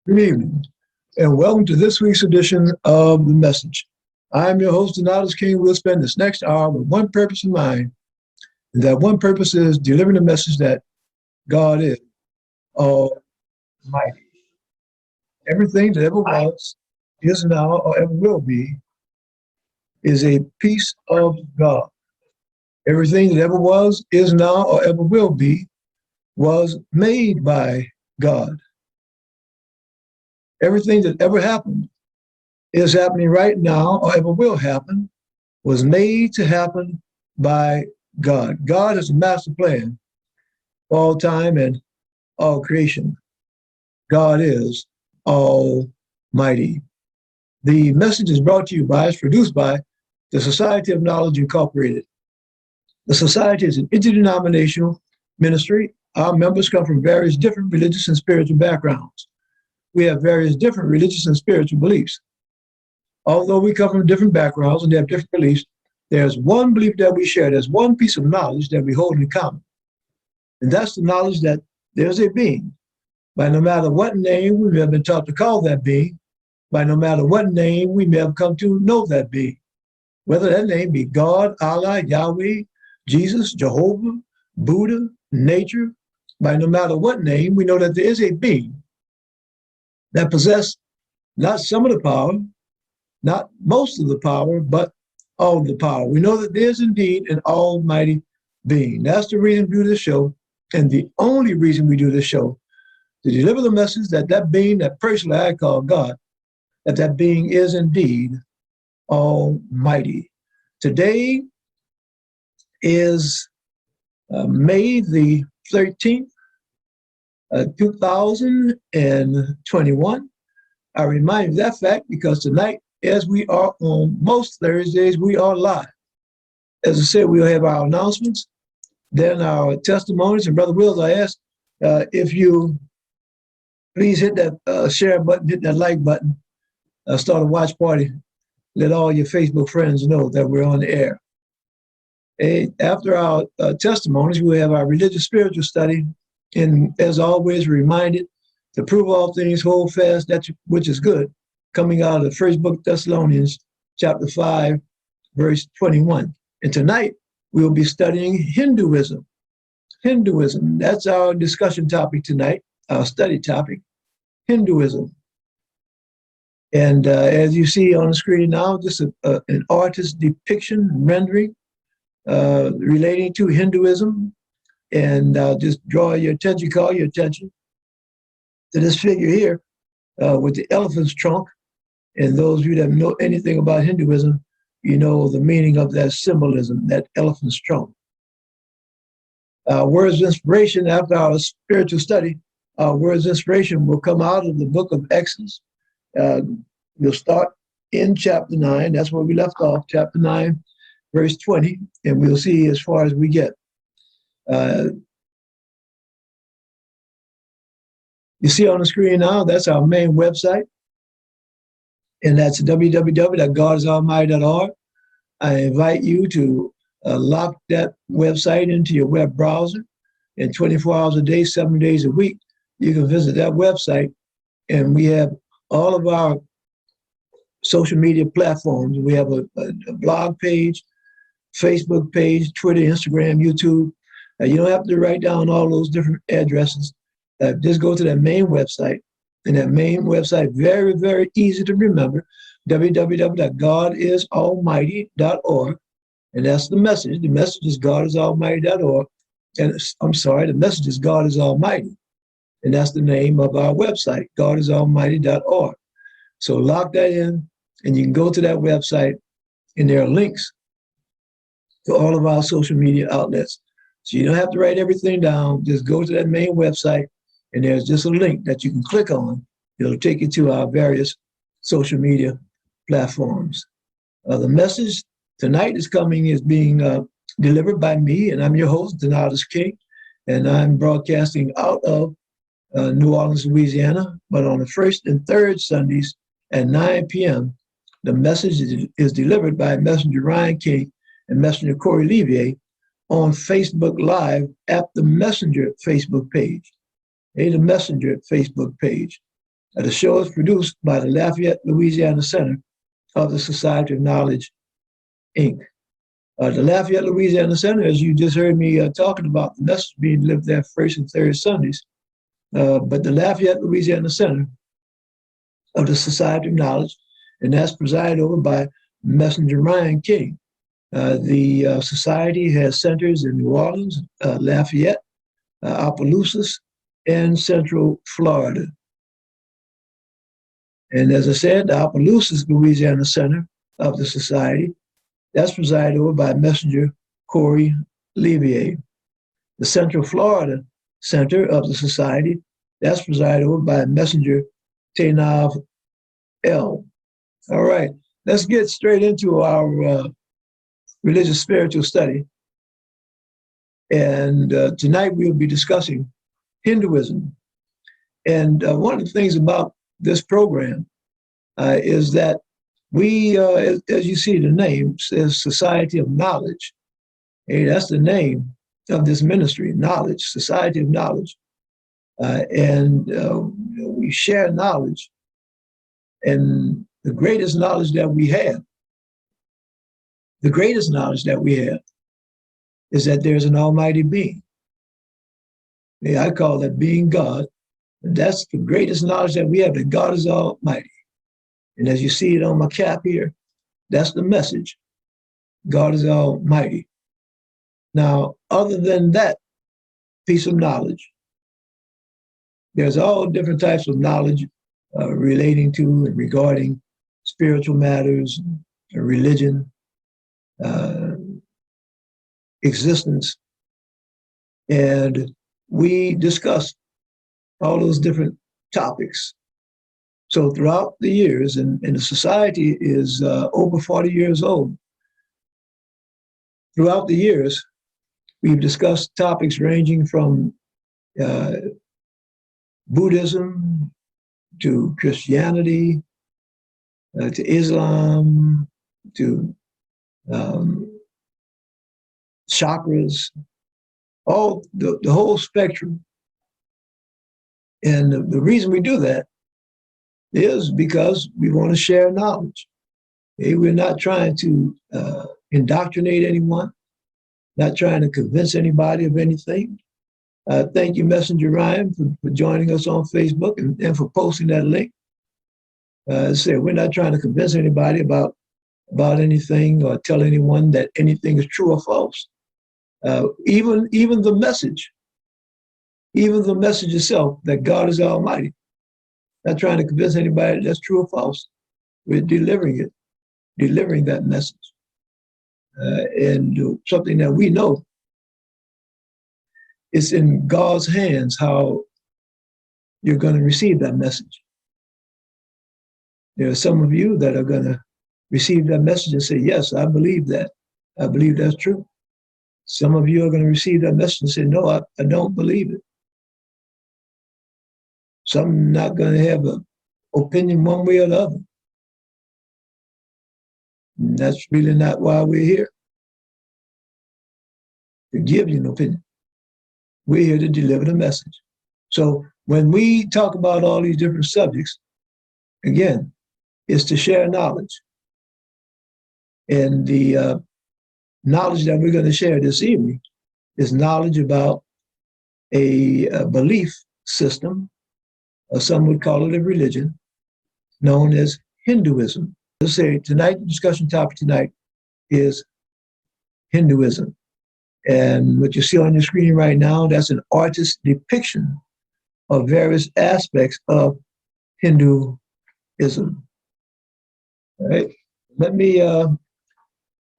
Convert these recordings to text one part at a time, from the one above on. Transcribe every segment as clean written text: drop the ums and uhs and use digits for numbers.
Good evening, and welcome to this week's edition of The Message. I'm your host, Donatus King. We'll spend this next hour with one purpose in mind, and that one purpose is delivering the message that God is Almighty. Everything that ever was, is now, or ever will be, is a piece of God. Everything that ever was, is now, or ever will be, was made by God. Everything that ever happened is happening right now or ever will happen, was made to happen by God. God has a master plan for all time and all creation. God is Almighty. The message is brought to you by, is produced by the Society of Knowledge Incorporated. The Society is an interdenominational ministry. Our members come from various different religious and spiritual backgrounds. We have various different religious and spiritual beliefs. Although we come from different backgrounds and have different beliefs, there's one belief that we share. There's one piece of knowledge that we hold in common. And that's the knowledge that there's a being. By no matter what name we may have been taught to call that being, by no matter what name we may have come to know that being, whether that name be God, Allah, Yahweh, Jesus, Jehovah, Buddha, nature, by no matter what name, we know that there is a being that possesses not some of the power, not most of the power, but all of the power. We know that there's indeed an almighty being. That's the reason we do this show, and the only reason we do this show, to deliver the message that that being, that personally I call God, that being is indeed almighty. Today is May the 13th, 2021. I remind you of that fact because tonight, as we are on most Thursdays, we are live. As I said, we'll have our announcements, then our testimonies. And Brother Wills, I ask if you please hit that share button, hit that like button, start a watch party. Let all your Facebook friends know that we're on the air. After our testimonies, we'll have our religious spiritual study. And as always, reminded to prove all things, hold fast, that which is good, coming out of the first book of Thessalonians, chapter 5, verse 21. And tonight, we will be studying Hinduism. Hinduism, that's our discussion topic tonight, our study topic, Hinduism. And as you see on the screen now, just an artist's depiction, rendering, relating to Hinduism. And just draw your attention, call your attention to this figure here with the elephant's trunk. And those of you that know anything about Hinduism, you know the meaning of that symbolism, that elephant's trunk. Words of inspiration after our spiritual study, words of inspiration will come out of the book of Exodus. We'll start in chapter 9. That's where we left off, chapter 9, verse 20. And we'll see as far as we get. You see on the screen now, that's our main website, and that's www.godisalmighty.org. I invite you to lock that website into your web browser, and 24 hours a day, 7 days a week, you can visit that website, and we have all of our social media platforms. We have a blog page, Facebook page, Twitter, Instagram, YouTube. You don't have to write down all those different addresses. Just go to that main website, and that main website, very, very easy to remember, www.godisalmighty.org, and that's the message. The message is godisalmighty.org, and I'm sorry, the message is God is Almighty, and that's the name of our website, godisalmighty.org. So lock that in, and you can go to that website, and there are links to all of our social media outlets. So you don't have to write everything down. Just go to that main website, and there's just a link that you can click on. It'll take you to our various social media platforms. The message tonight is being delivered by me, and I'm your host, Donatus King, and I'm broadcasting out of New Orleans, Louisiana. But on the first and third Sundays at 9 p.m., the message is delivered by Messenger Ryan King and Messenger Corey Levier on Facebook Live at the Messenger Facebook page. The Messenger Facebook page. The show is produced by the Lafayette, Louisiana Center of the Society of Knowledge, Inc. The Lafayette, Louisiana Center, as you just heard me talking about, the message being delivered there first and third Sundays. But the Lafayette, Louisiana Center of the Society of Knowledge, and that's presided over by Messenger Ryan King. The society has centers in New Orleans, Lafayette, Opelousas, and Central Florida. And as I said, the Opelousas, Louisiana Center of the Society, that's presided over by Messenger Corey Levier. The Central Florida Center of the Society, that's presided over by Messenger Tainav L. All right, let's get straight into our religious spiritual study. And tonight we'll be discussing Hinduism. And one of the things about this program is that we, as you see the name, says Society of Knowledge. Hey, that's the name of this ministry, Knowledge, Society of Knowledge. And we share knowledge. And the greatest knowledge that we have, is that there's an almighty being. I call that being God. And that's the greatest knowledge that we have, that God is almighty. And as you see it on my cap here, that's the message. God is almighty. Now, other than that piece of knowledge, there's all different types of knowledge relating to and regarding spiritual matters, religion, existence. And we discuss all those different topics. So throughout the years, and the society is over 40 years old, throughout the years, we've discussed topics ranging from Buddhism to Christianity, to Islam, to chakras, all the whole spectrum. And the reason we do that is because we want to share knowledge. Okay? We're not trying to indoctrinate anyone, not trying to convince anybody of anything. Thank you, Messenger Ryan, for joining us on Facebook and for posting that link. As I said, we're not trying to convince anybody about anything or tell anyone that anything is true or false. Even the message itself, that God is almighty. Not trying to convince anybody that's true or false. We're delivering that message. And something that we know, it's in God's hands how you're going to receive that message. There are some of you that are going to receive that message and say, yes, I believe that. I believe that's true. Some of you are going to receive that message and say, no, I don't believe it. Some not going to have an opinion one way or the other. And that's really not why we're here, to give you an opinion. We're here to deliver the message. So when we talk about all these different subjects, again, it's to share knowledge. And the knowledge that we're going to share this evening is knowledge about a belief system, or some would call it a religion, known as Hinduism. Let's say tonight, the discussion topic tonight is Hinduism. And what you see on your screen right now, that's an artist's depiction of various aspects of Hinduism. All right, let me,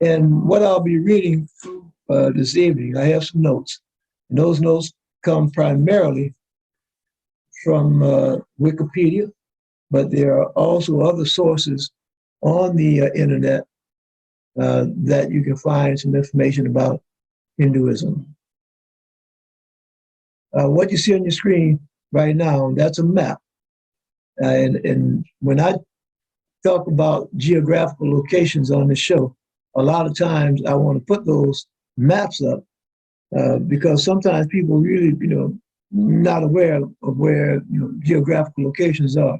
and what I'll be reading through this evening, I have some notes. And those notes come primarily from Wikipedia, but there are also other sources on the internet that you can find some information about Hinduism. What you see on your screen right now, that's a map. And when I talk about geographical locations on the show, a lot of times I want to put those maps up because sometimes people really, not aware of where, geographical locations are.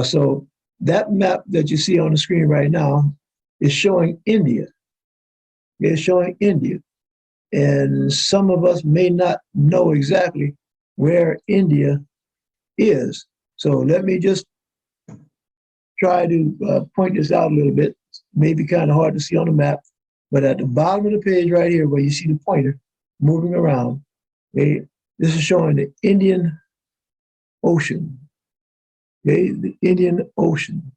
So that map that you see on the screen right now is showing India. It's showing India. And some of us may not know exactly where India is. So let me just try to point this out a little bit. Maybe kind of hard to see on the map, but at the bottom of the page right here where you see the pointer moving around, okay, this is showing the Indian Ocean, okay, the Indian Ocean,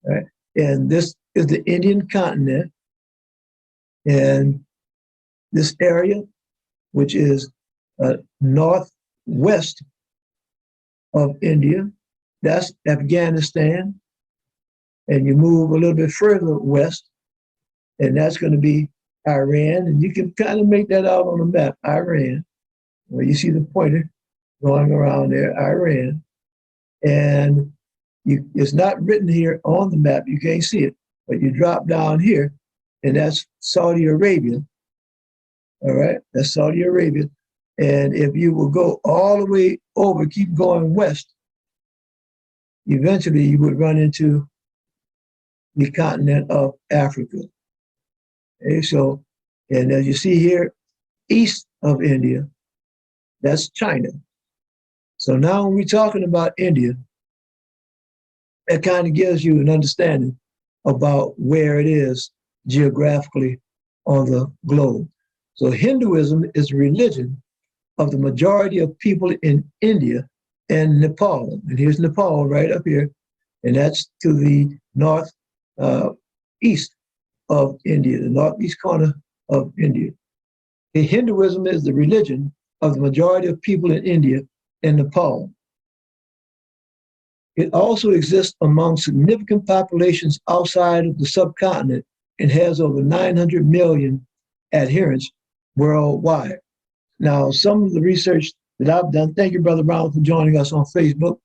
right? And this is the Indian continent, and this area, which is northwest of India, that's Afghanistan, and you move a little bit further west, and that's going to be Iran, and you can kind of make that out on the map, Iran, where you see the pointer going around there, Iran, and it's not written here on the map, you can't see it, but you drop down here, and that's Saudi Arabia, all right, that's Saudi Arabia, and if you will go all the way over, keep going west, eventually you would run into the continent of Africa. Okay, so, and as you see here, east of India, that's China. So now when we're talking about India, that kind of gives you an understanding about where it is geographically on the globe. So Hinduism is a religion of the majority of people in India and Nepal. And here's Nepal right up here, and that's to the north east of India, the northeast corner of India. And Hinduism is the religion of the majority of people in India and Nepal. It also exists among significant populations outside of the subcontinent and has over 900 million adherents worldwide. Now, some of the research that I've done, thank you, Brother Brown, for joining us on Facebook.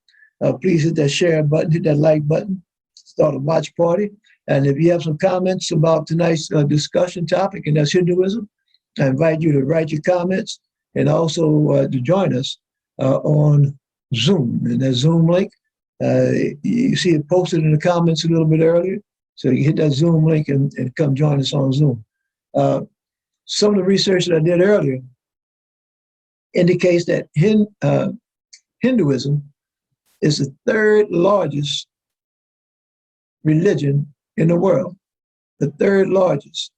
Please hit that share button, hit that like button, start a watch party. And if you have some comments about tonight's discussion topic, and that's Hinduism, I invite you to write your comments and also to join us on Zoom. And that Zoom link, you see it posted in the comments a little bit earlier. So you hit that Zoom link and come join us on Zoom. Some of the research that I did earlier indicates that Hinduism is the third largest religion in the world, the third largest,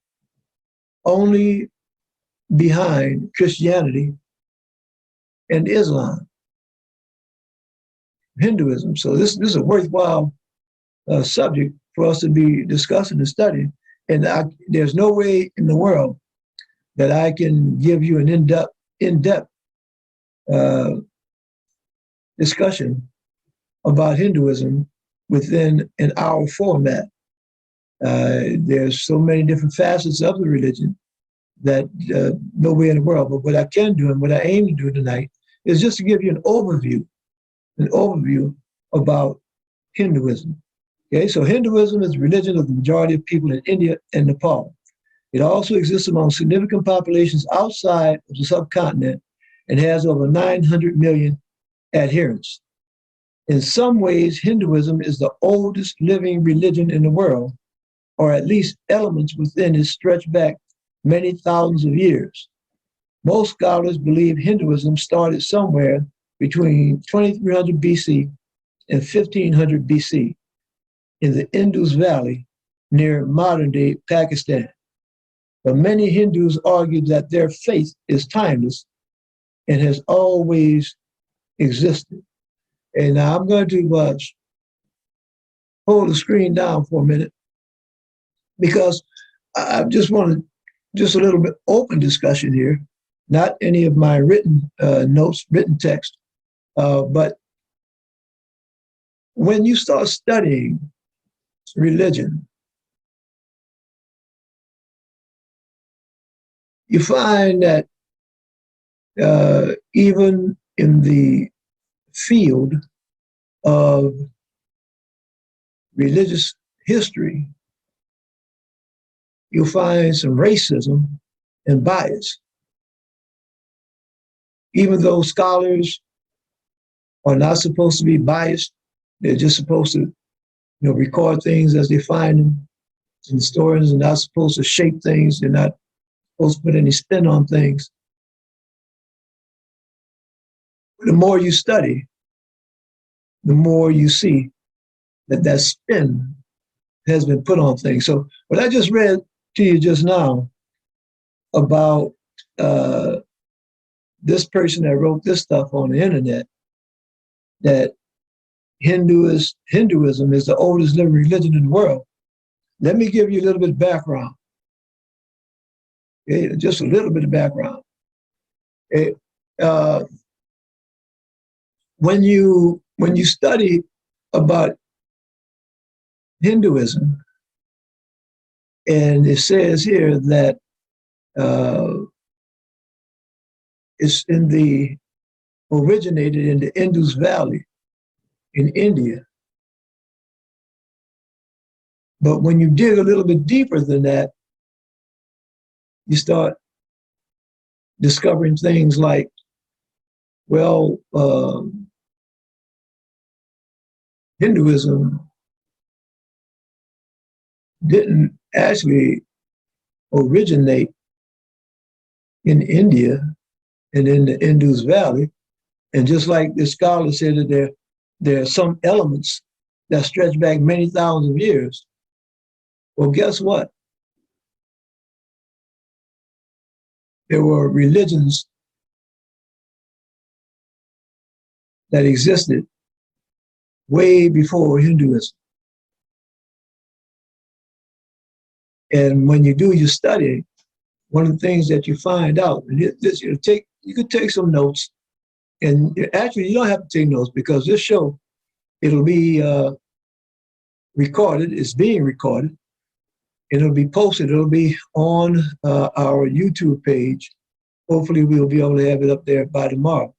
only behind Christianity and Islam. Hinduism. So this is a worthwhile subject for us to be discussing and studying. And there's no way in the world that I can give you an in-depth discussion about Hinduism within an hour format. There's so many different facets of the religion that nowhere in the world. But what I can do and what I aim to do tonight is just to give you an overview about Hinduism. Okay, so Hinduism is the religion of the majority of people in India and Nepal. It also exists among significant populations outside of the subcontinent and has over 900 million adherents. In some ways, Hinduism is the oldest living religion in the world, or at least elements within it stretch back many thousands of years. Most scholars believe Hinduism started somewhere between 2300 BC and 1500 BC in the Indus Valley near modern-day Pakistan. But many Hindus argue that their faith is timeless and has always existed. And now I'm going to hold the screen down for a minute because I just want just a little bit open discussion here, not any of my written notes, written text, but when you start studying religion, you find that even in the field of religious history, you'll find some racism and bias. Even though scholars are not supposed to be biased They're just supposed to, record things as they find them. And historians are not supposed to shape things. They're not supposed to put any spin on things. The more you study, the more you see that spin has been put on things. So what I just read to you just now about this person that wrote this stuff on the internet, that Hinduism is the oldest living religion in the world. Let me give you a little bit of background. Okay? Just a little bit of background. Okay? When you study about Hinduism, and it says here that it's originated in the Indus Valley in India. But when you dig a little bit deeper than that, you start discovering things like, well, Hinduism didn't actually originate in India and in the Indus Valley. And just like the scholar said that there are some elements that stretch back many thousands of years. Well, guess what? There were religions that existed way before Hinduism. And when you do your study, one of the things that you find out, and you could take some notes, and actually you don't have to take notes because this show, it'll be recorded, it's being recorded, and it'll be posted, it'll be on our YouTube page. Hopefully we'll be able to have it up there by tomorrow.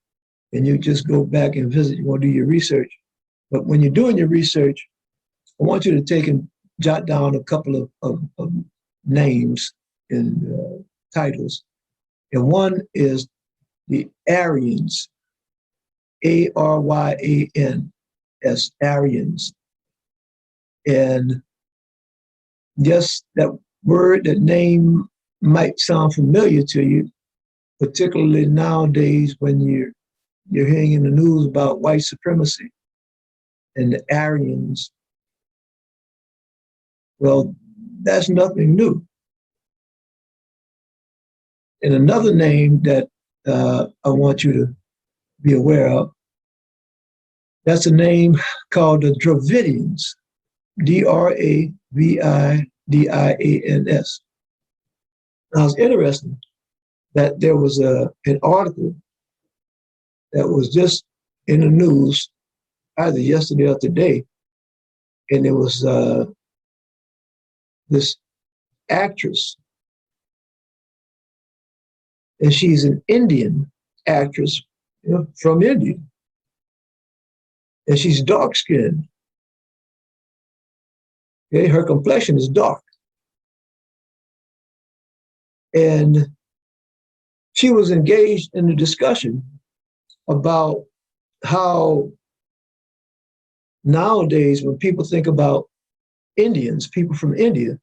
And you just go back and visit, you want to do your research. But when you're doing your research, I want you to take and jot down a couple of names and titles. And one is the Aryans, Aryans, Aryans. And yes, that word, that name might sound familiar to you, particularly nowadays when you're hearing in the news about white supremacy and the Aryans. Well, that's nothing new. And another name that I want you to be aware of, that's a name called the Dravidians, Dravidians. Now, it's interesting that there was an article that was just in the news either yesterday or today, and it was this actress, and she's an Indian actress, from India, and she's dark-skinned. Okay, her complexion is dark, and she was engaged in a discussion about how nowadays when people think about Indians, people from India,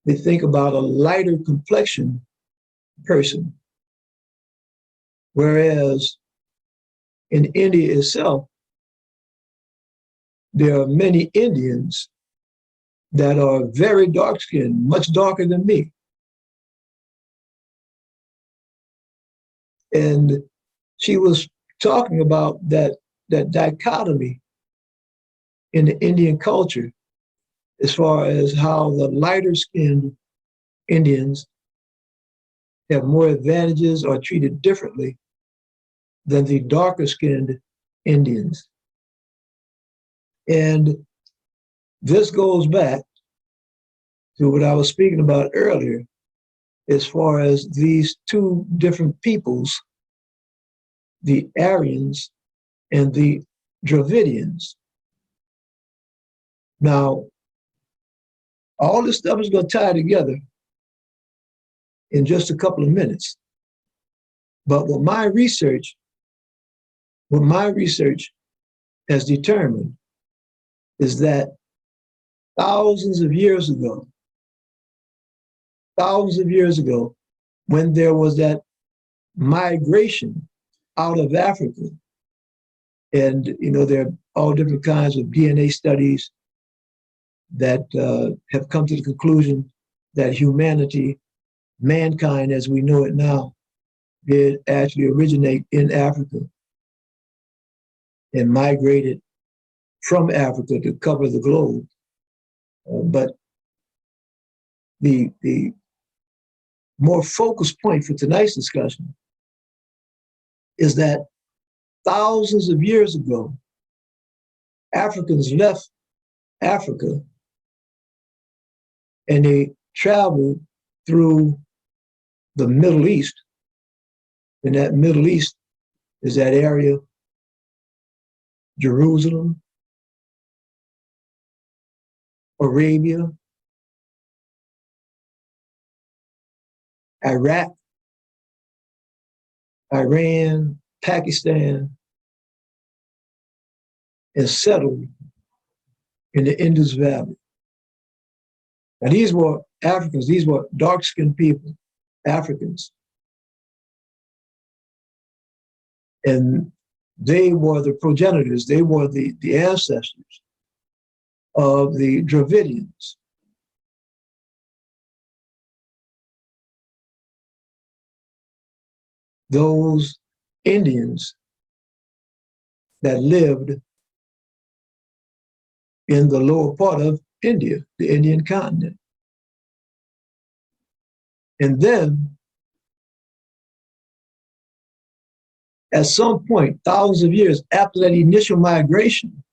they think about a lighter complexion person. Whereas in India itself, there are many Indians that are very dark-skinned, much darker than me. And she was talking about that dichotomy in the Indian culture, as far as how the lighter-skinned Indians have more advantages or treated differently than the darker-skinned Indians. And this goes back to what I was speaking about earlier, as far as these two different peoples, the Aryans and the Dravidians. Now, all this stuff is going to tie together in just a couple of minutes. But with my research has determined is that thousands of years ago, when there was that migration out of Africa, and there are all different kinds of DNA studies that have come to the conclusion that mankind as we know it now, did actually originate in Africa and migrated from Africa to cover the globe. But the more focused point for tonight's discussion is that thousands of years ago, Africans left Africa and they traveled through the Middle East. And that Middle East is that area, Jerusalem, Arabia, Iraq, Iran, Pakistan, and settled in the Indus Valley. Now these were Africans, these were dark-skinned people, Africans. And they were the progenitors, they were the ancestors of the Dravidians. Those Indians that lived in the lower part of India, the Indian continent. And then, at some point, thousands of years after that initial migration,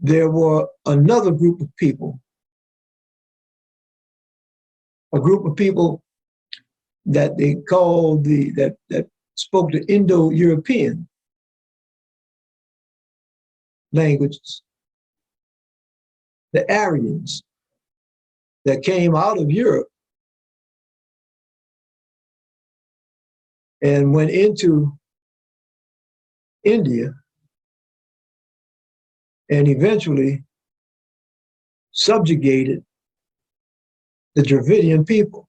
there were another group of people, a group of people that they called that spoke the Indo-European languages, the Aryans that came out of Europe and went into India and eventually subjugated the Dravidian people.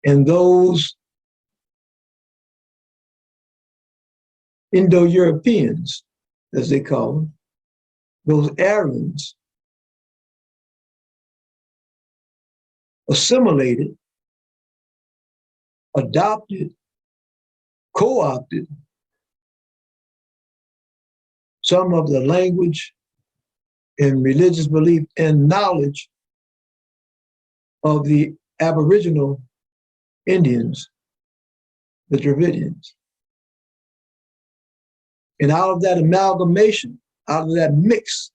And those Indo-Europeans, as they call them, those Aryans, assimilated, adopted, co-opted some of the language and religious belief and knowledge of the Aboriginal Indians, the Dravidians. And out of that amalgamation, out of that mix,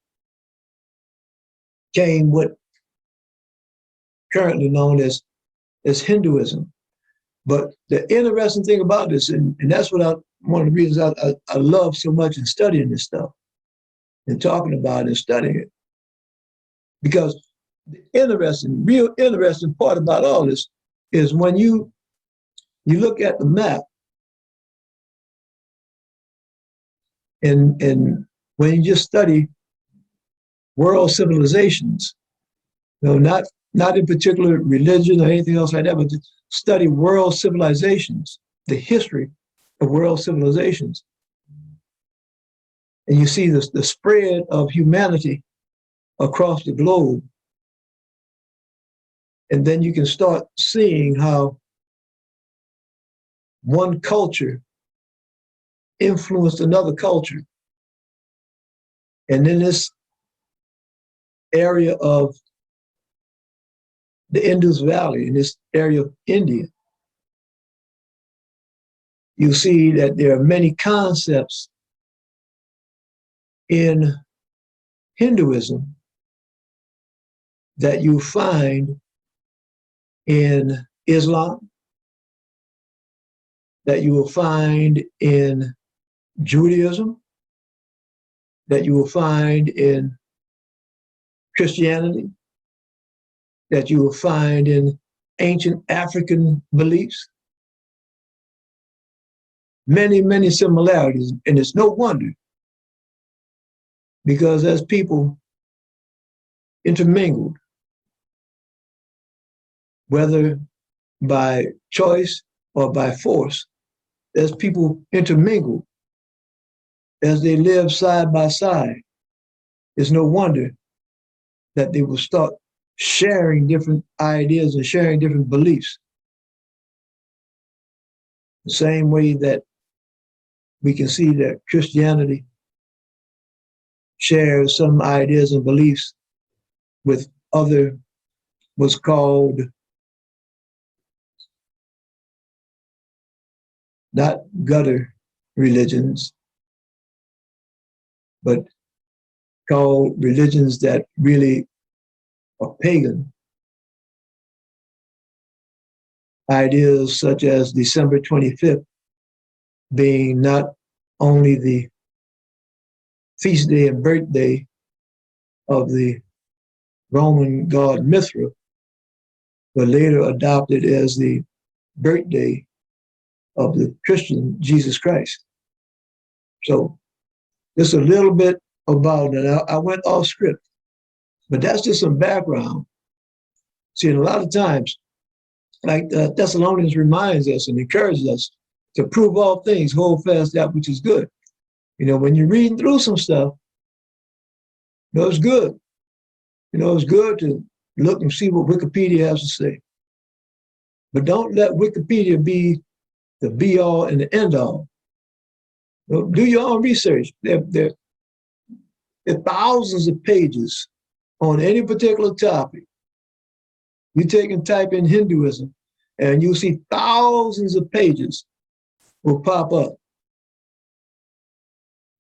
came what currently known as Hinduism. But the interesting thing about this, and that's what one of the reasons I love so much in studying this stuff and talking about it and studying it, because the real interesting part about all this is when you look at the map and when you just study world civilizations, not in particular religion or anything else like that, but to study world civilizations, the history of world civilizations. And you see the spread of humanity across the globe. And then you can start seeing how one culture influenced another culture. And in this area of the Indus Valley, in this area of India, you see that there are many concepts in Hinduism that you find in Islam, that you will find in Judaism, that you will find in Christianity, that you will find in ancient African beliefs. many, many similarities. And it's no wonder, because as people intermingled, whether by choice or by force, as people intermingled, as they lived side by side, it's no wonder that they will start sharing different ideas and sharing different beliefs. The same way that we can see that Christianity shares some ideas and beliefs with other, what's called, not gutter religions, but called religions that really are pagan. Ideas such as December 25th being not only the feast day and birthday of the Roman god Mithra, but later adopted as the birthday of the Christian Jesus Christ. So just a little bit about it. I went off script, but that's just some background. See, a lot of times, like Thessalonians reminds us and encourages us to prove all things, hold fast that which is good. You know, when you're reading through some stuff, you know, it's good. You know, it's good to look and see what Wikipedia has to say. But don't let Wikipedia be the be all and the end all. You know, do your own research. There are thousands of pages on any particular topic. You take and type in Hinduism, and you'll see thousands of pages will pop up.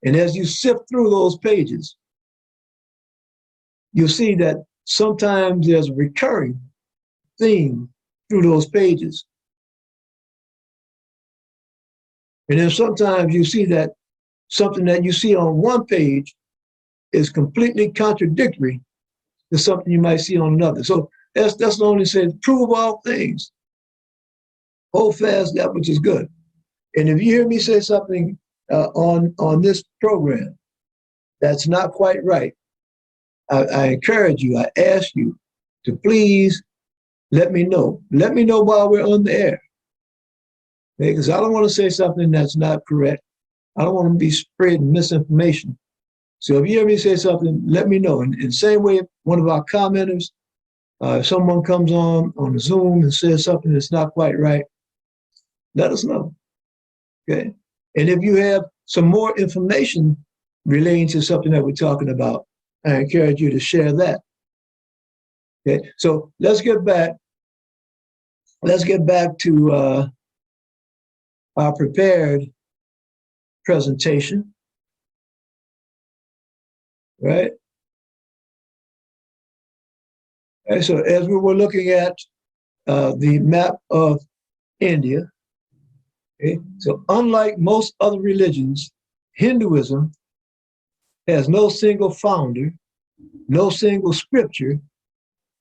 And as you sift through those pages, you'll see that sometimes there's a recurring theme through those pages. And then sometimes you see that something that you see on one page is completely contradictory to something you might see on another. So that's only said, prove all things. Hold fast that which is good. And if you hear me say something on this program that's not quite right, I encourage you, I ask you to please let me know. Let me know while we're on the air. Because I don't want to say something that's not correct. I don't want to be spreading misinformation. So if you hear me say something, let me know. And in the same way, one of our commenters, if someone comes on Zoom and says something that's not quite right, let us know. Okay. And if you have some more information relating to something that we're talking about, I encourage you to share that. Okay. So let's get back to our prepared presentation, right? Okay, so as we were looking at the map of India, okay, so unlike most other religions, Hinduism has no single founder, no single scripture,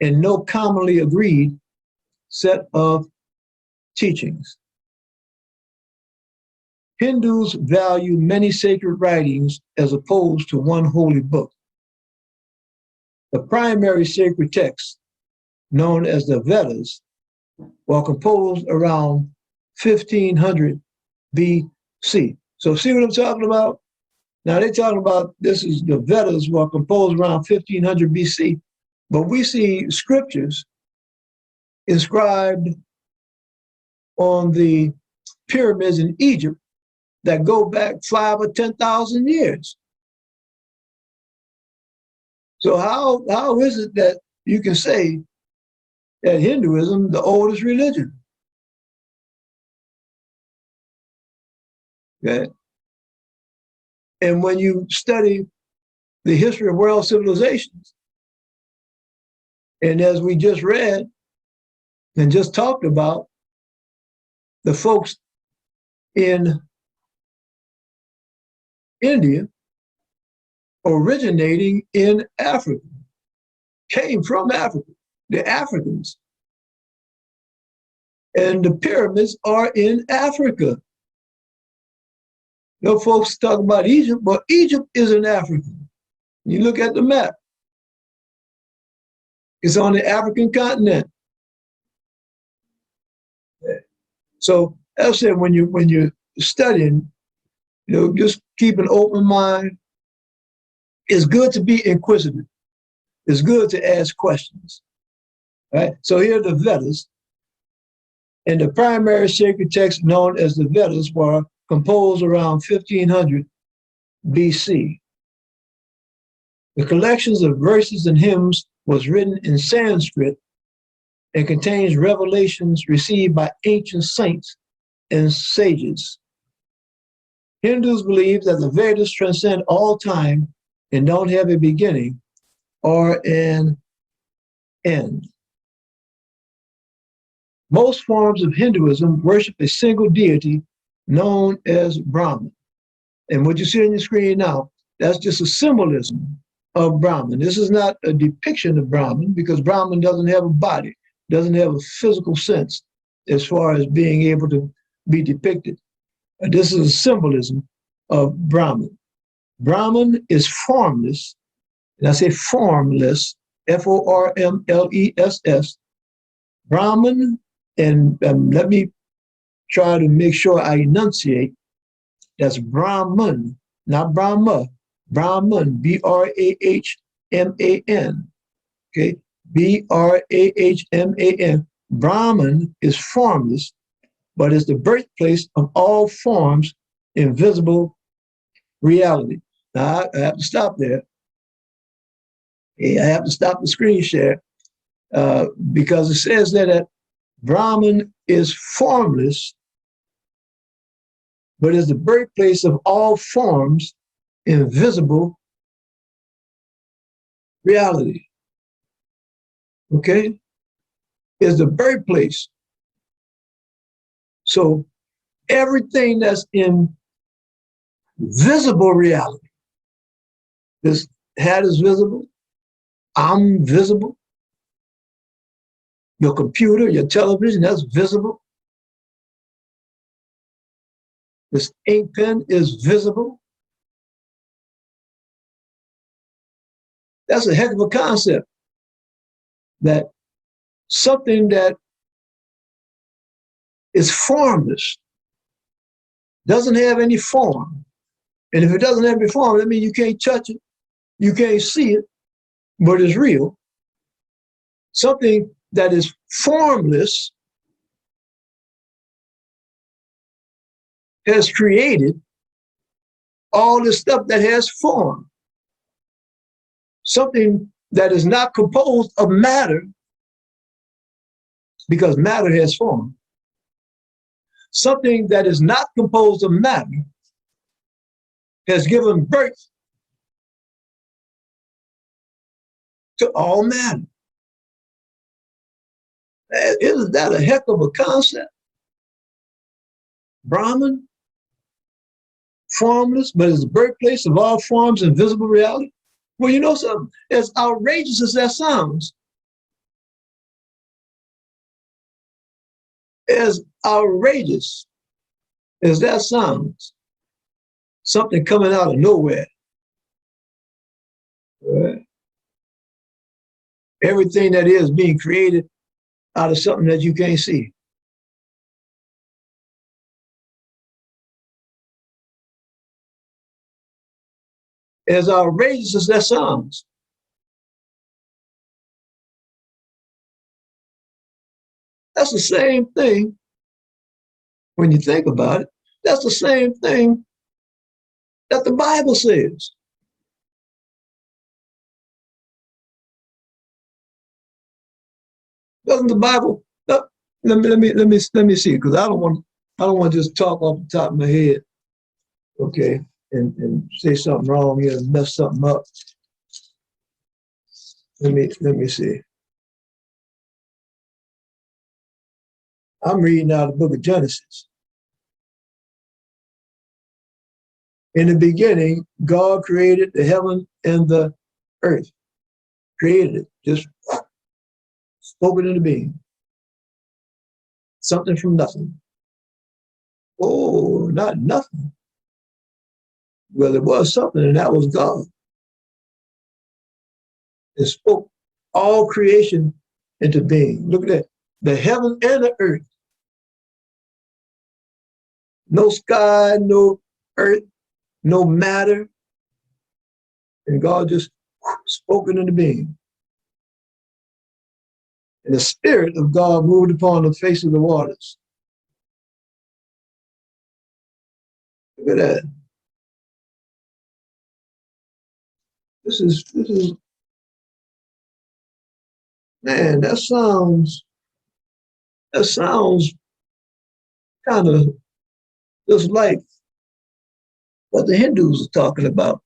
and no commonly agreed set of teachings. Hindus value many sacred writings as opposed to one holy book. The primary sacred texts, known as the Vedas, were composed around 1500 BC. So see what I'm talking about? Now they're talking about this is the Vedas were composed around 1500 BC, but we see scriptures inscribed on the pyramids in Egypt that go back 5,000 or 10,000 years. So how is it that you can say that Hinduism, the oldest religion? Okay. And when you study the history of world civilizations, and as we just read and just talked about, the folks in India originating in Africa, came from Africa, the Africans. And the pyramids are in Africa. No folks talk about Egypt, but Egypt is in Africa. You look at the map, it's on the African continent. So as I said, when you're studying, just keep an open mind. It's good to be inquisitive. It's good to ask questions. Right? So here are the Vedas. And the primary sacred texts known as the Vedas were composed around 1500 BC. The collections of verses and hymns was written in Sanskrit and contains revelations received by ancient saints and sages. Hindus believe that the Vedas transcend all time and don't have a beginning or an end. Most forms of Hinduism worship a single deity known as Brahman. And what you see on your screen now, that's just a symbolism of Brahman. This is not a depiction of Brahman because Brahman doesn't have a body, doesn't have a physical sense as far as being able to be depicted. This is a symbolism of Brahman. Brahman is formless, and I say formless, Formless. Brahman, and let me try to make sure I enunciate, that's Brahman, not Brahma, Brahman, Brahman, okay? Brahman. Brahman is formless, but is the birthplace of all forms in visible reality. Now, I have to stop there. I have to stop the screen share because it says that Brahman is formless, but is the birthplace of all forms in visible reality. Okay? Is the birthplace. So everything that's in visible reality, this hat is visible, I'm visible, your computer, your television, that's visible. This ink pen is visible. That's a heck of a concept, that something that is formless, doesn't have any form. And if it doesn't have any form, that means you can't touch it, you can't see it, but it's real. Something that is formless has created all this stuff that has form. Something that is not composed of matter, because matter has form. Something that is not composed of matter has given birth to all matter. Isn't that a heck of a concept? Brahman, formless, but is the birthplace of all forms in visible reality. Well, you know something, as outrageous as that sounds, as outrageous as that sounds, something coming out of nowhere. Right? Everything that is being created out of something that you can't see. As outrageous as that sounds, that's the same thing when you think about it. That's the same thing that the Bible says. Doesn't the Bible? Let me see, because I don't want to just talk off the top of my head, okay, and say something wrong here and mess something up. Let me see. I'm reading out the book of Genesis. In the beginning, God created the heaven and the earth. Created it, just spoke it into being. Something from nothing. Oh, not nothing. Well, there was something, and that was God. It spoke all creation into being. Look at that. The heaven and the earth. No sky, no earth, no matter. And God just spoke it into being. And the Spirit of God moved upon the face of the waters. Look at that. This is, man, that sounds kind of just like what the Hindus are talking about.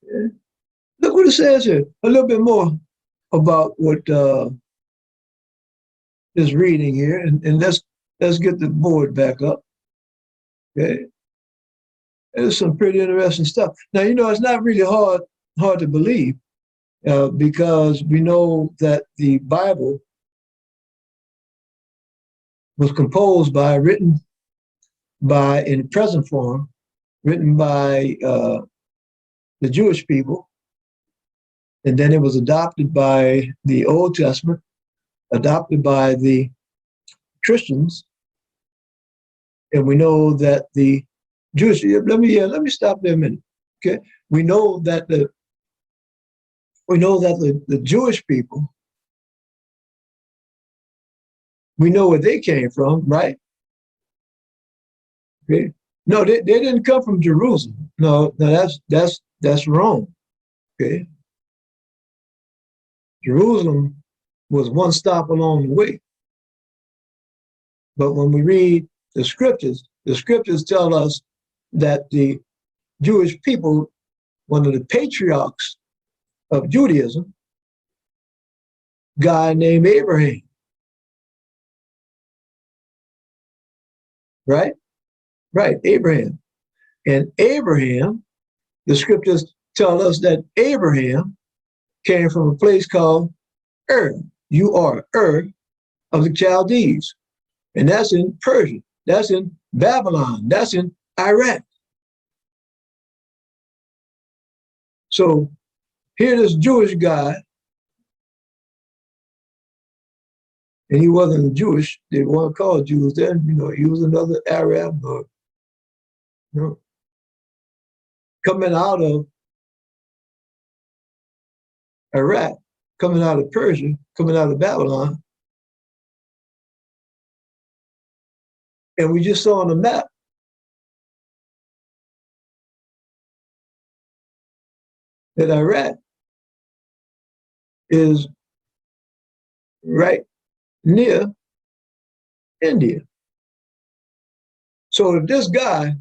Yeah. Look what it says here. A little bit more about what is reading here, and let's get the board back up. Okay, there's some pretty interesting stuff. Now, it's not really hard to believe because we know that the Bible was written by, in present form, written by the Jewish people, and then it was adopted by the Old Testament, adopted by the Christians, and we know that the Jewish. Let me stop there a minute. Okay, we know that the Jewish people, we know where they came from, right? Okay, no, they didn't come from Jerusalem. No, that's Rome. Okay, Jerusalem was one stop along the way. But when we read the scriptures tell us that the Jewish people, one of the patriarchs of Judaism, guy named Abraham, right? Right, Abraham. And Abraham, the scriptures tell us that Abraham came from a place called Ur, Ur of the Chaldees. And that's in Persia, that's in Babylon, that's in Iraq. So here this Jewish guy, and he wasn't Jewish, they weren't called Jews then, he was another Arab or, coming out of Iraq, coming out of Persia, coming out of Babylon. And we just saw on the map that Iraq is right near India. So if this guy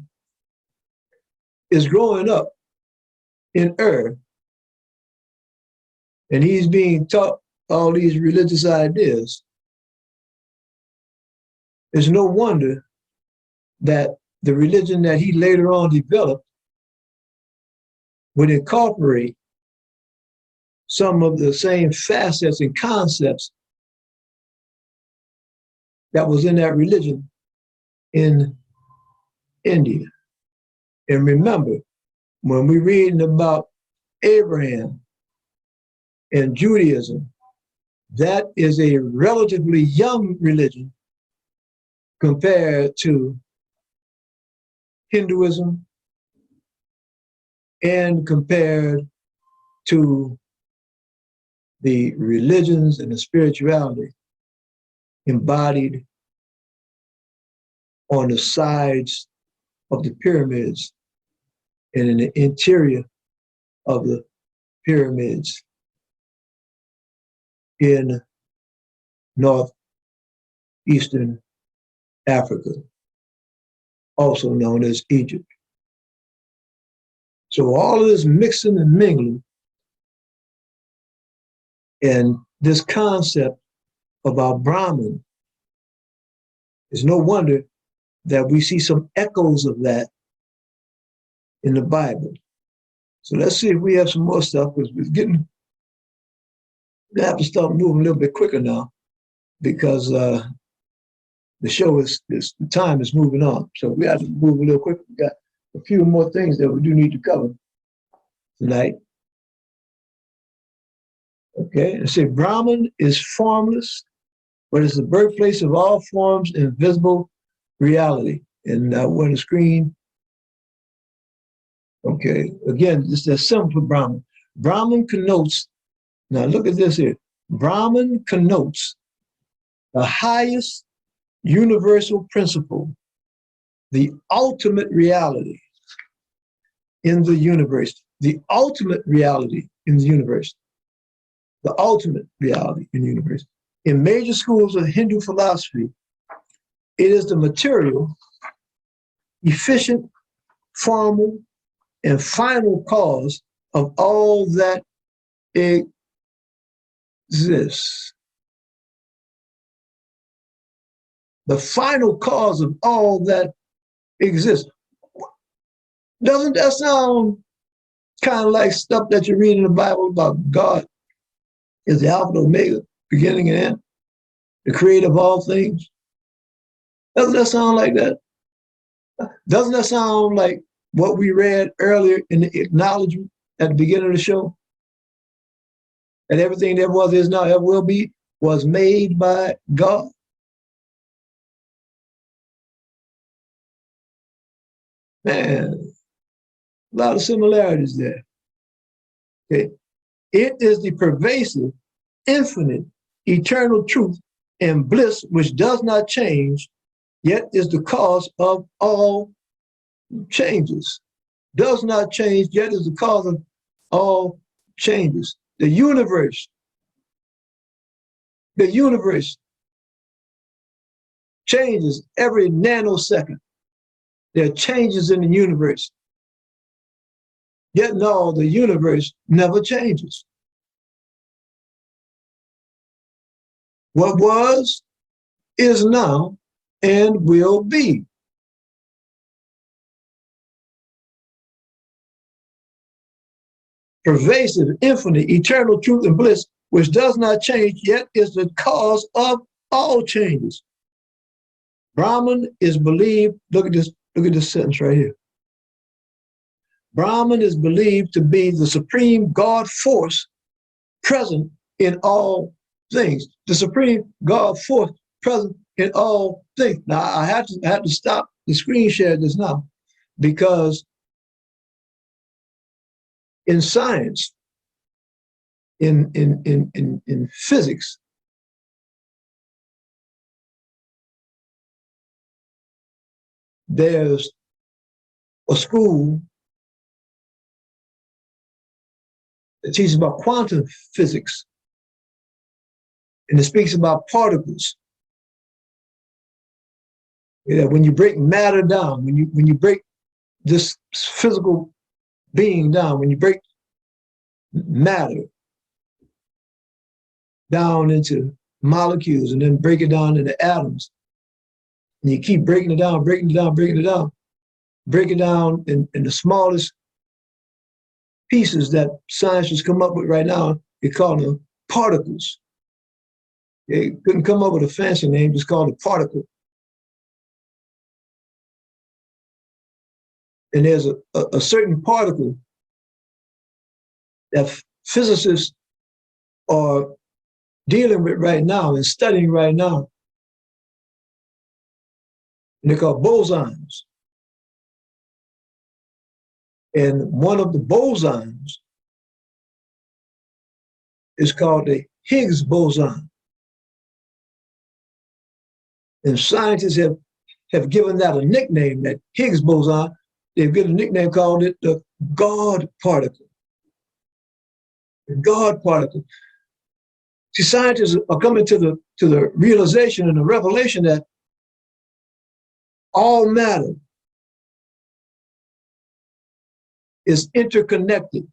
is growing up in Ur and he's being taught all these religious ideas, it's no wonder that the religion that he later on developed would incorporate some of the same facets and concepts that was in that religion in India. And remember, when we're reading about Abraham and Judaism, that is a relatively young religion compared to Hinduism and compared to the religions and the spirituality embodied on the sides of the pyramids and in the interior of the pyramids in northeastern Africa, also known as Egypt. So all of this mixing and mingling and this concept about Brahman, it's no wonder that we see some echoes of that in the Bible. So let's see if we have some more stuff, because we're gonna have to start moving a little bit quicker now, because the show the time is moving on. So we have to move a little quicker. We got a few more things that we do need to cover tonight. Okay, and say Brahman is formless, but it's the birthplace of all forms in visible reality. And we're on the screen. Okay, again, it's that symbol for Brahman. Brahman connotes, now look at this here. Brahman connotes the highest universal principle, the ultimate reality in the universe, the ultimate reality in the universe, the ultimate reality in the universe. In major schools of Hindu philosophy, it is the material, efficient, formal, and final cause of all that exists. The final cause of all that exists. Doesn't that sound kind of like stuff that you read in the Bible about God is the Alpha and Omega, beginning and end, the creator of all things? Doesn't that sound like that? Doesn't that sound like what we read earlier in the acknowledgement at the beginning of the show? And everything that was, is now, ever will be, was made by God. Man, a lot of similarities there. Okay. It is the pervasive, infinite, eternal truth and bliss which does not change, yet is the cause of all changes. Does not change, yet is the cause of all changes. The universe changes every nanosecond. There are changes in the universe. Yet no, the universe never changes. What was, is now, and will be. Pervasive, infinite, eternal truth and bliss, which does not change, yet is the cause of all changes. Brahman is believed, look at this sentence right here. Brahman is believed to be the supreme God force present in all things. The supreme God force present in all things. Now I had to stop the screen share just now, because in science, in physics, there's a school that teaches about quantum physics, and it speaks about particles. Yeah, when you break matter down, when you break this physical being down, when you break matter down into molecules and then break it down into atoms, and you keep breaking it down, break it down in the smallest pieces that science has come up with right now, they call them particles. They couldn't come up with a fancy name, just called a particle. And there's a certain particle that physicists are dealing with right now and studying right now. And they're called bosons. And one of the bosons is called the Higgs boson. And scientists have given that a nickname, that Higgs boson. They've given a nickname called it the God particle. The God particle. See, scientists are coming to the realization and the revelation that all matter is interconnected.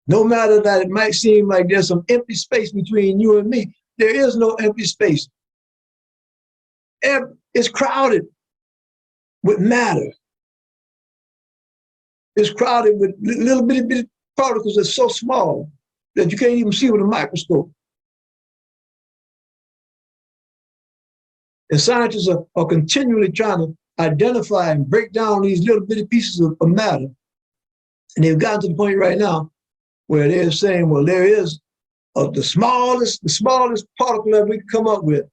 No matter that it might seem like there's some empty space between you and me, there is no empty space. It's crowded with matter. It's crowded with little bitty particles that's so small that you can't even see with a microscope. And scientists are continually trying to identify and break down these little bitty pieces of matter. And they've gotten to the point right now where they're saying, well, there is the smallest particle that we can come up with.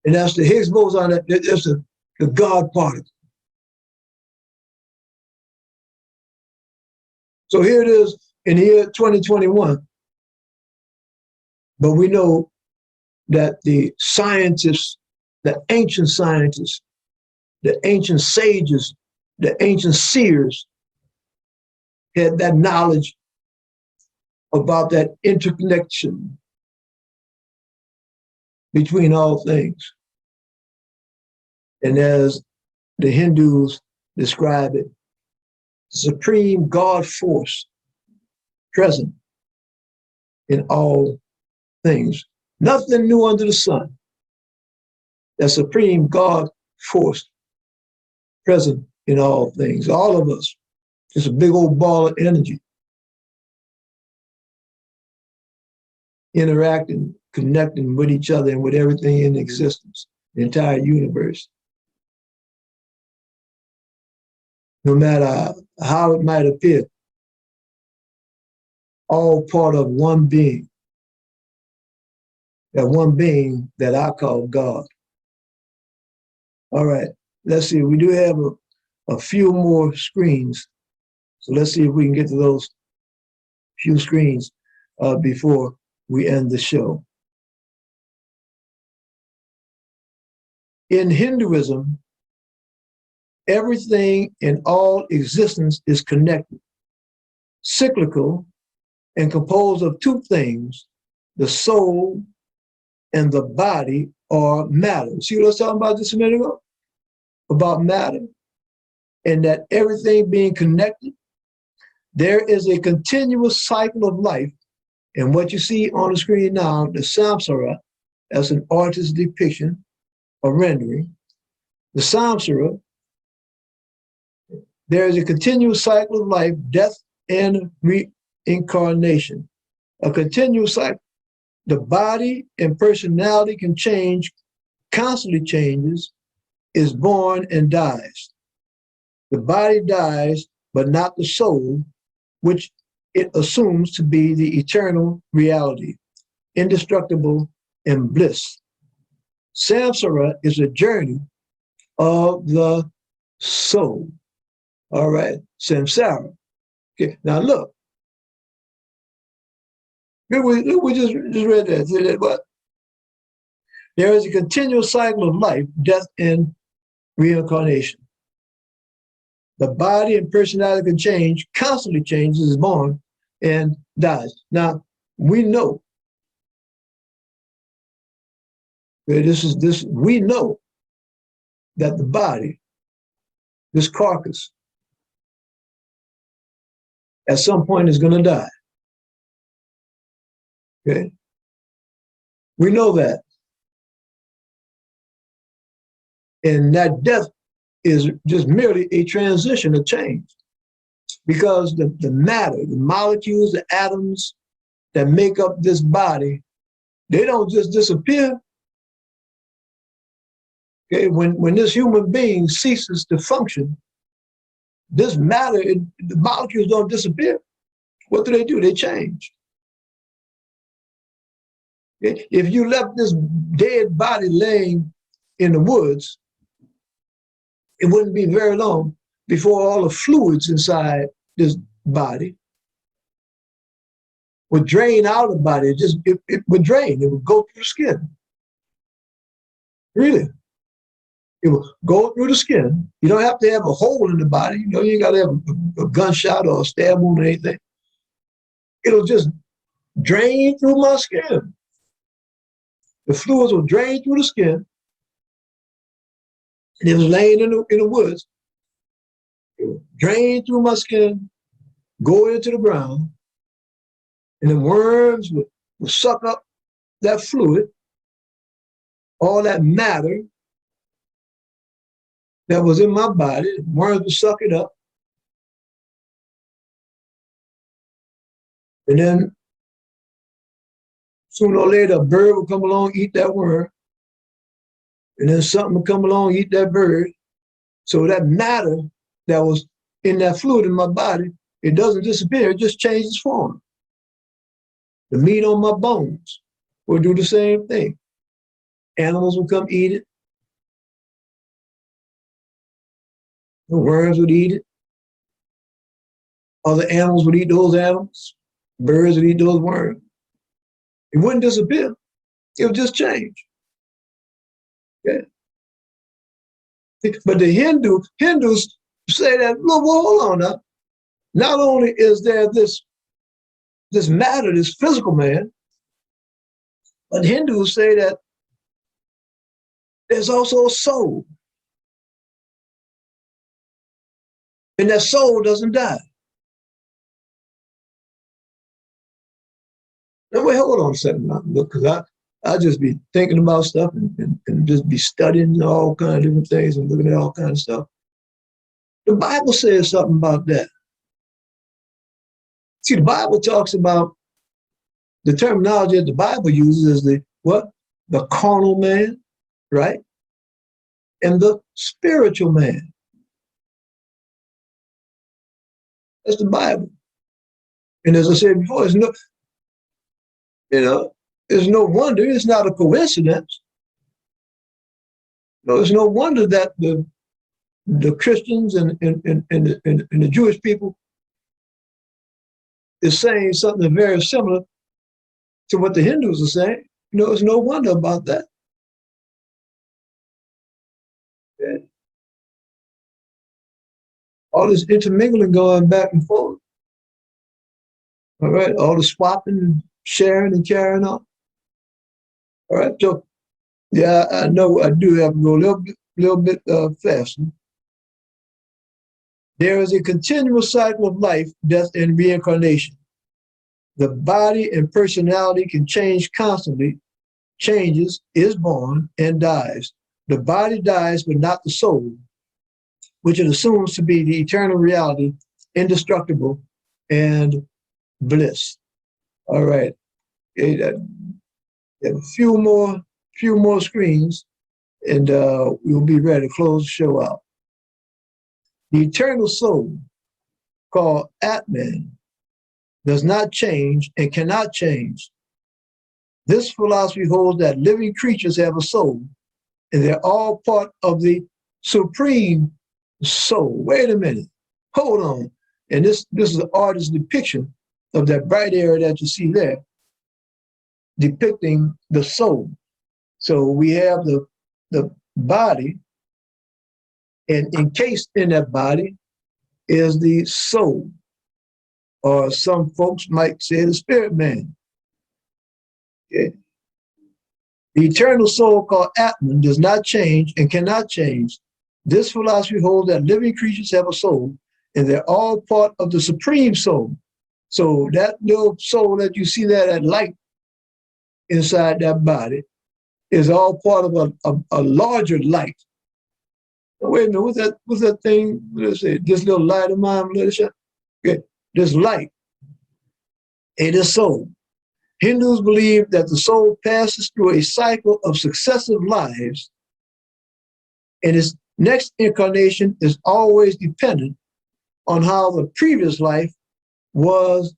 And that's the Higgs boson, that's the God particle. So here it is in the year 2021. But we know that the scientists, the ancient scientists, the ancient sages, the ancient seers had that knowledge about that interconnection between all things. And as the Hindus describe it, supreme God force present in all things. Nothing new under the sun. That supreme God force present in all things. All of us, just a big old ball of energy, interacting, connecting with each other and with everything in existence, the entire universe. No matter how it might appear, all part of one being. That one being that I call God. All right, let's see. We do have a few more screens. So let's see if we can get to those few screens before we end the show. In Hinduism, everything in all existence is connected, cyclical, and composed of two things, the soul and the body or matter. See what I was talking about just a minute ago? About matter. And that everything being connected, there is a continuous cycle of life. And what you see on the screen now, the samsara, as an artist's depiction, a rendering. The samsara, there is a continuous cycle of life, death, and reincarnation. A continuous cycle. The body and personality can change, constantly changes, is born and dies. The body dies, but not the soul, which it assumes to be the eternal reality, indestructible and bliss. Samsara is a journey of the soul. All right, samsara. Okay, now look. We just read that. What? There is a continual cycle of life, death, and reincarnation. The body and personality can change, constantly changes, is born and dies. Now, we know we know that the body, this carcass, at some point is going to die. Okay? We know that. And that death is just merely a transition, a change. Because the matter, the molecules, the atoms that make up this body, they don't just disappear. Okay? When this human being ceases to function, this matter, the molecules don't disappear. What do? They change. Okay? If you left this dead body laying in the woods, it wouldn't be very long before all the fluids inside this body would drain out of the body. It would drain. It would go through the skin. Really. It will go through the skin. You don't have to have a hole in the body. You ain't got to have a gunshot or a stab wound or anything. It'll just drain through my skin. The fluids will drain through the skin. And it was laying in the woods. It will drain through my skin, go into the ground, and the worms will suck up that fluid, all that matter that was in my body. The worms will suck it up. And then sooner or later, a bird will come along, eat that worm. and then something will come along, eat that bird. So that matter that was in that fluid in my body, it doesn't disappear, it just changes form. The meat on my bones will do the same thing. Animals will come eat it. The worms would eat it. Other animals would eat those animals. Birds would eat those worms. It wouldn't disappear. It would just change. Okay. But the Hindus say that, look, well, hold on now. Not only is there this matter, this physical man, but Hindus say that there's also a soul. And that soul doesn't die. Now, wait, hold on a second now, because I just be thinking about stuff and just be studying all kinds of different things and looking at all kinds of stuff. The Bible says something about that. See, the Bible talks about the terminology that the Bible uses is the what? The carnal man, right? And the spiritual man. That's the Bible. And as I said before, it's no wonder, it's not a coincidence. No, it's no wonder that the Christians and the Jewish people is saying something very similar to what the Hindus are saying. It's no wonder about that. Yeah. All this intermingling going back and forth. All right, all the swapping, sharing, and carrying on. All right, so yeah, I know I do have to go a little bit faster. There is a continuous cycle of life, death, and reincarnation. The body and personality can change constantly, changes, is born, and dies. The body dies, but not the soul, which it assumes to be the eternal reality, indestructible, and bliss. All right. A few more screens, and we'll be ready to close the show out. The eternal soul, called Atman, does not change and cannot change. This philosophy holds that living creatures have a soul, and they're all part of the supreme soul. Wait a minute, hold on. And this is the artist's depiction of that bright area that you see there, depicting the soul. So we have the body, and encased in that body is the soul, or some folks might say the spirit man. Okay. The eternal soul, called Atman, does not change and cannot change. This philosophy holds that living creatures have a soul, and they're all part of the supreme soul. So that little soul that you see there, that light inside that body, is all part of a larger light. Wait a minute, what's that thing? Let's say this little light of mine, okay, this light, and this soul. Hindus believe that the soul passes through a cycle of successive lives, and its next incarnation is always dependent on how the previous life was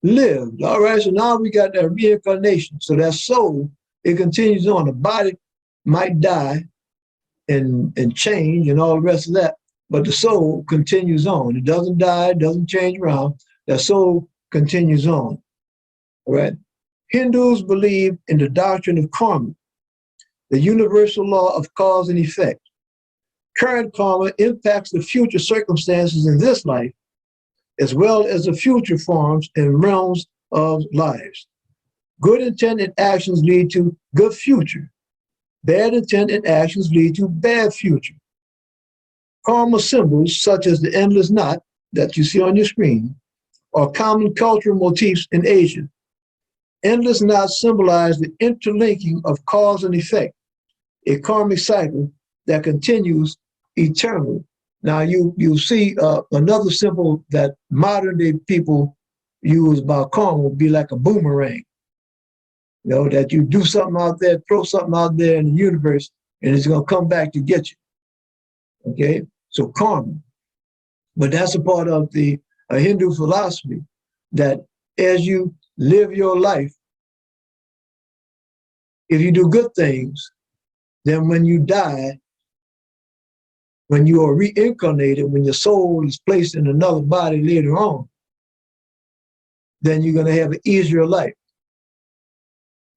lived. All right, so now we got that reincarnation. So that soul, it continues on. The body might die and change and all the rest of that, but the soul continues on. It doesn't die, it doesn't change around. That soul continues on. All right. Hindus believe in the doctrine of karma, the universal law of cause and effect. Current karma impacts the future circumstances in this life, as well as the future forms and realms of lives. Good intent and actions lead to good future. Bad intent and actions lead to bad future. Karma symbols, such as the endless knot that you see on your screen, are common cultural motifs in Asia. Endless knots symbolize the interlinking of cause and effect, a karmic cycle that continues eternally. Now you see another symbol that modern day people use about karma would be like a boomerang. That you do something out there, throw something out there in the universe, and it's going to come back to get you. Okay, so karma. But that's a part of the Hindu philosophy, that as you live your life, if you do good things, then when you die, when you are reincarnated, when your soul is placed in another body later on, then you're going to have an easier life.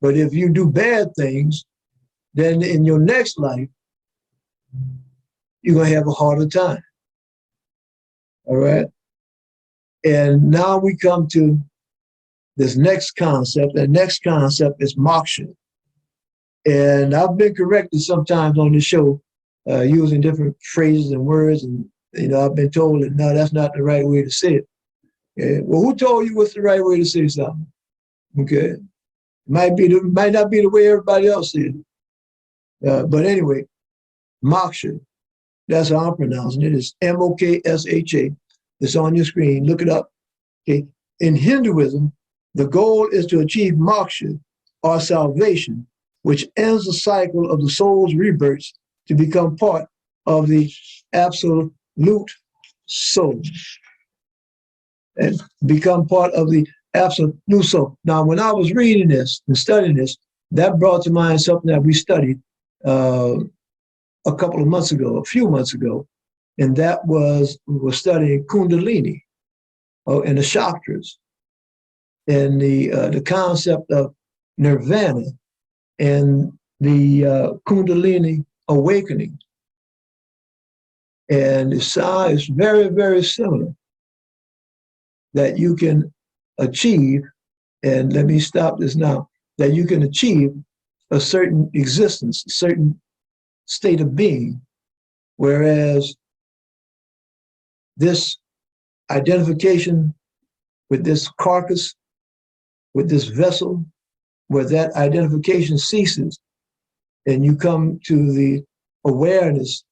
But if you do bad things, then in your next life, you're going to have a harder time. All right? And now we come to this next concept. The next concept is moksha. And I've been corrected sometimes on the show using different phrases and words. And, I've been told that, no, that's not the right way to say it. Okay? Well, who told you what's the right way to say something? Okay? Might not be the way everybody else says it. But anyway, moksha, that's how I'm pronouncing it. It's M-O-K-S-H-A. It's on your screen. Look it up. Okay. In Hinduism, the goal is to achieve moksha, or salvation, which ends the cycle of the soul's rebirths to become part of the absolute soul. And become part of the absolute soul. Now, when I was reading this and studying this, that brought to mind something that we studied a few months ago, and that was, we were studying Kundalini and the chakras, and the concept of nirvana and the Kundalini awakening. And the sign is very, very similar, that you can achieve, and let me stop this now, that you can achieve a certain existence, a certain state of being, whereas this identification with this carcass, with this vessel, where that identification ceases, and you come to the awareness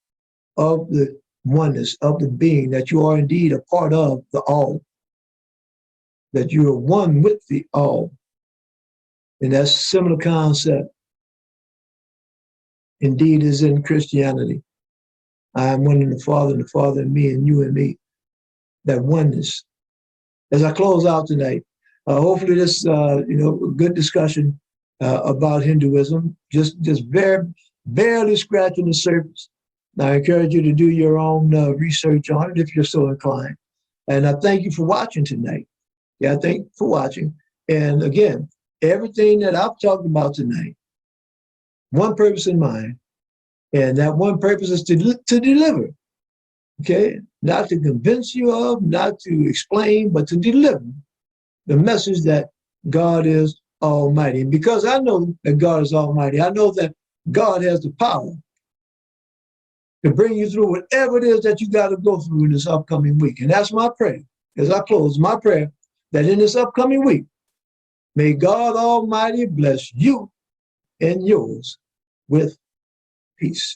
of the oneness, of the being, that you are indeed a part of the all, that you are one with the all. And that similar concept indeed is in Christianity. I am one in the Father, and the Father in me, and you in me. That oneness. As I close out tonight, hopefully this, good discussion about Hinduism, just barely scratching the surface. I encourage you to do your own research on it if you're so inclined. And I thank you for watching tonight. Yeah, thank you for watching. And again, everything that I've talked about tonight, one purpose in mind, and that one purpose is to deliver, okay? Not to convince you of, not to explain, but to deliver the message that God is Almighty. And because I know that God is Almighty, I know that God has the power to bring you through whatever it is that you got to go through in this upcoming week. And that's my prayer. As I close, my prayer that in this upcoming week, may God Almighty bless you and yours with peace.